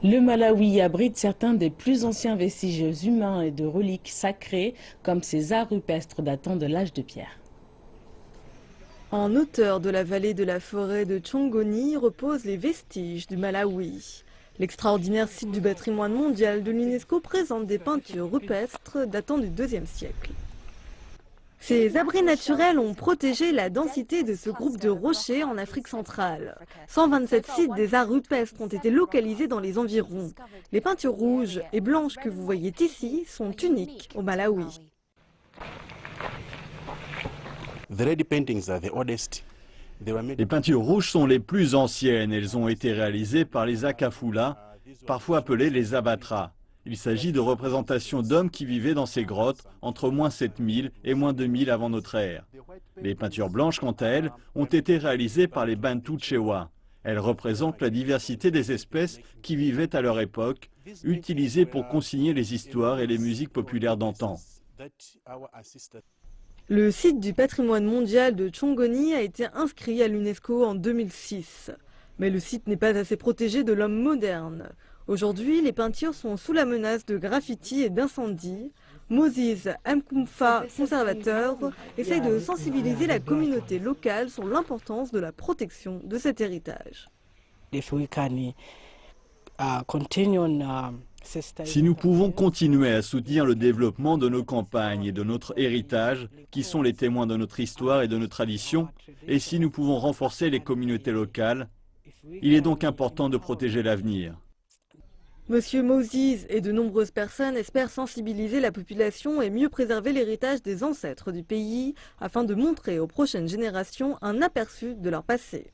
Le Malawi abrite certains des plus anciens vestiges humains et de reliques sacrées, comme ces arts rupestres datant de l'âge de pierre. En hauteur de la vallée de la forêt de Chongoni reposent les vestiges du Malawi. L'extraordinaire site du patrimoine mondial de l'UNESCO présente des peintures rupestres datant du IIe siècle. Ces abris naturels ont protégé la densité de ce groupe de rochers en Afrique centrale. 127 sites des arts rupestres ont été localisés dans les environs. Les peintures rouges et blanches que vous voyez ici sont uniques au Malawi. Les peintures rouges sont les plus anciennes. Elles ont été réalisées par les Akafula, parfois appelés les Abatras. Il s'agit de représentations d'hommes qui vivaient dans ces grottes entre moins 7000 et moins 2000 avant notre ère. Les peintures blanches, quant à elles, ont été réalisées par les Bantu Chewa. Elles représentent la diversité des espèces qui vivaient à leur époque, utilisées pour consigner les histoires et les musiques populaires d'antan. Le site du patrimoine mondial de Chongoni a été inscrit à l'UNESCO en 2006. Mais le site n'est pas assez protégé de l'homme moderne. Aujourd'hui, les peintures sont sous la menace de graffitis et d'incendies. Moses Mkumfa, conservateur, essaye de sensibiliser la communauté locale sur l'importance de la protection de cet héritage. Si nous pouvons continuer à soutenir le développement de nos campagnes et de notre héritage, qui sont les témoins de notre histoire et de nos traditions, et si nous pouvons renforcer les communautés locales, il est donc important de protéger l'avenir. Monsieur Moses et de nombreuses personnes espèrent sensibiliser la population et mieux préserver l'héritage des ancêtres du pays afin de montrer aux prochaines générations un aperçu de leur passé.